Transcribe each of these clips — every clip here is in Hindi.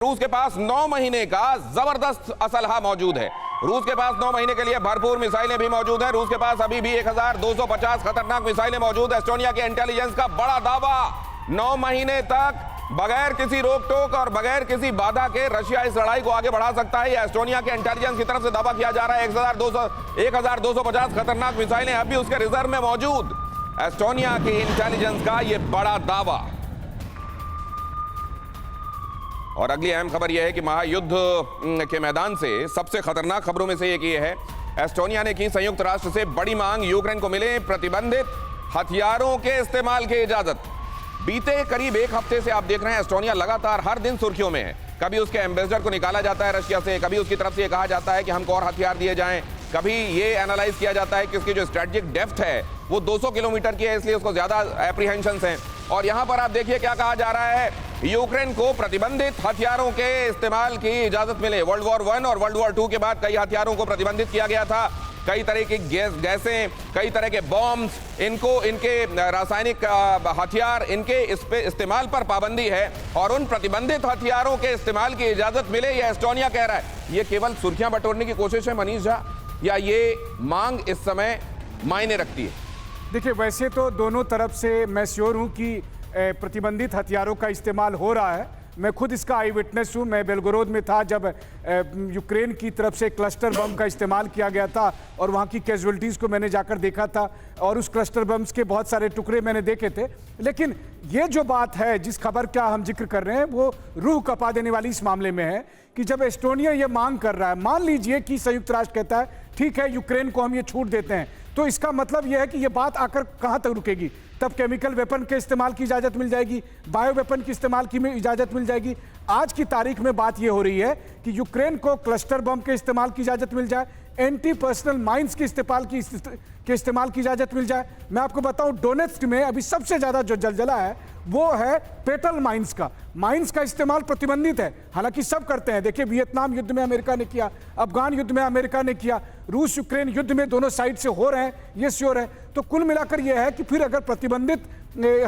रूस के पास 9 महीने का जबरदस्त असलहा मौजूद है। रूस के पास 9 महीने के लिए भरपूर मिसाइलें भी मौजूद हैं। रूस के पास अभी भी 1250 खतरनाक मिसाइलें मौजूद है। एस्टोनिया के इंटेलिजेंस का बड़ा दावा, 9 महीने तक बगैर किसी रोक टोक और बगैर किसी बाधा के रशिया इस लड़ाई को आगे बढ़ा सकता है। एस्टोनिया के इंटेलिजेंस की तरफ से दावा किया जा रहा है 1250 खतरनाक मिसाइलें अभी उसके रिजर्व में मौजूद। एस्टोनिया की इंटेलिजेंस का यह बड़ा दावा। और अगली अहम खबर यह है कि महायुद्ध के मैदान से सबसे खतरनाक खबरों में से एक ये है, एस्टोनिया ने की संयुक्त राष्ट्र से बड़ी मांग, यूक्रेन को मिले प्रतिबंधित हथियारों के इस्तेमाल की इजाजत। बीते करीब एक हफ्ते से आप देख रहे हैं एस्टोनिया लगातार हर दिन सुर्खियों में है। कभी उसके एम्बेसडर को निकाला जाता है रशिया से, कभी उसकी तरफ से कहा जाता है कि हमको और हथियार दिए जाएं, कभी ये एनालाइज किया जाता है कि उसकी जो स्ट्रेटेजिक डेप्थ है वो 200 किलोमीटर की है, इसलिए उसको ज्यादा एप्रीहेंशंस हैं। और यहां पर आप देखिए क्या कहा जा रहा है, यूक्रेन को प्रतिबंधित हथियारों के इस्तेमाल की इजाजत मिले। वर्ल्ड वॉर 1 और वर्ल्ड वॉर 2 के बाद कई हथियारों को प्रतिबंधित किया गया था। कई तरह की गैसें, कई तरह के बॉम्ब्स, इनके रासायनिक हथियार, इनके इस्तेमाल पर पाबंदी है और उन प्रतिबंधित हथियारों के इस्तेमाल की इजाजत मिले, यह एस्टोनिया कह रहा है। ये केवल सुर्खियां बटोरने की कोशिश है मनीष झा, या ये मांग इस समय मायने रखती है? देखिए, वैसे तो दोनों तरफ से मैं श्योर हूं कि प्रतिबंधित हथियारों का इस्तेमाल हो रहा है। मैं खुद इसका आई विटनेस हूँ। मैं बेलगोरोद में था जब यूक्रेन की तरफ से क्लस्टर बम का इस्तेमाल किया गया था और वहाँ की कैजुअलिटीज़ को मैंने जाकर देखा था और उस क्लस्टर बम्स के बहुत सारे टुकड़े मैंने देखे थे। लेकिन ये जो बात है, जिस खबर का हम जिक्र कर रहे हैं, वो रूह कपा देने वाली इस मामले में है कि जब एस्टोनिया ये मांग कर रहा है, मान लीजिए कि संयुक्त राष्ट्र कहता है ठीक है यूक्रेन को हम ये छूट देते हैं, तो इसका मतलब यह है कि ये बात आकर कहाँ तक रुकेगी? तब केमिकल वेपन के इस्तेमाल की इजाज़त मिल जाएगी, बायो वेपन की इस्तेमाल की इजाज़त मिल जाएगी। आज की तारीख में बात यह हो रही है कि यूक्रेन को क्लस्टर बम के इस्तेमाल की इजाज़त मिल जाए, एंटी पर्सनल माइंस के इस्तेमाल की इजाज़त मिल जाए। मैं आपको बताऊं, डोनेट्स्क में अभी सबसे ज़्यादा जो जलजला है वो है पेट्रोल माइंस का। माइंस का इस्तेमाल प्रतिबंधित है, हालांकि सब करते हैं। देखिए, वियतनाम युद्ध में अमेरिका ने किया, अफगान युद्ध में अमेरिका ने किया, रूस यूक्रेन युद्ध में दोनों साइड से हो रहे हैं, ये श्योर है। तो कुल मिलाकर यह है कि फिर अगर प्रतिबंधित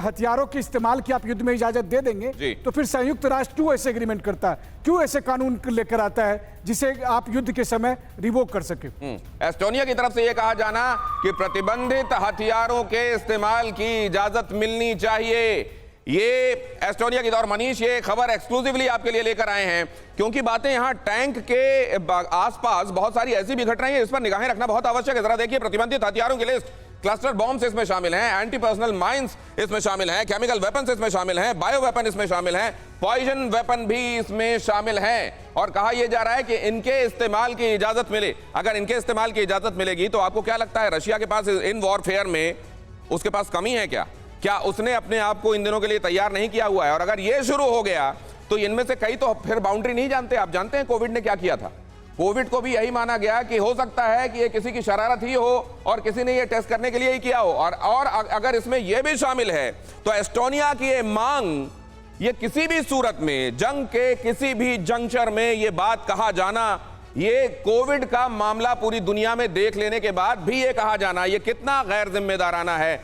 हथियारों के इस्तेमाल की आप युद्ध में इजाजत दे देंगे तो फिर संयुक्त राष्ट्र क्यों ऐसे एग्रीमेंट करता है, क्यों ऐसे कानून लेकर आता है जिसे आप युद्ध के समय रिवोक कर सके? एस्टोनिया की तरफ से यह कहा जाना कि प्रतिबंधित हथियारों के इस्तेमाल की इजाजत मिलनी चाहिए, ये एस्टोनिया की दौर। मनीष, ये खबर एक्सक्लूसिवली आपके लिए लेकर आए हैं क्योंकि बातें यहां टैंक के आसपास बहुत सारी ऐसी भी घट रही हैं, इस पर निगाहें रखना बहुत आवश्यक है। जरा देखिए, प्रतिबंधित हथियारों की लिस्ट, क्लस्टर बॉम्ब्स इसमें शामिल हैं, एंटी पर्सनल माइंस इसमें शामिल हैं, केमिकल वेपन्स इसमें शामिल हैं, बायो वेपन इसमें शामिल हैं, पॉइजन वेपन भी इसमें शामिल हैं। और कहा यह जा रहा है कि इनके इस्तेमाल की इजाजत मिले। अगर इनके इस्तेमाल की इजाजत मिलेगी तो आपको क्या लगता है, रशिया के पास इन वॉरफेयर में उसके पास कमी है क्या? क्या उसने अपने आप को इन दिनों के लिए तैयार नहीं किया हुआ है? और अगर ये शुरू हो गया तो इनमें से कई तो फिर बाउंड्री नहीं जानते। आप जानते हैं कोविड ने क्या किया था? कोविड को भी यही माना गया कि हो सकता है कि ये किसी की शरारत ही हो और किसी ने ये टेस्ट करने के लिए ही किया हो। और अगर इसमें यह भी शामिल है तो एस्टोनिया की ये मांग, ये किसी भी सूरत में, जंग के किसी भी जंक्चर में ये बात कहा जाना, ये कोविड का मामला पूरी दुनिया में देख लेने के बाद भी ये कहा जाना, ये कितना गैर जिम्मेदाराना है,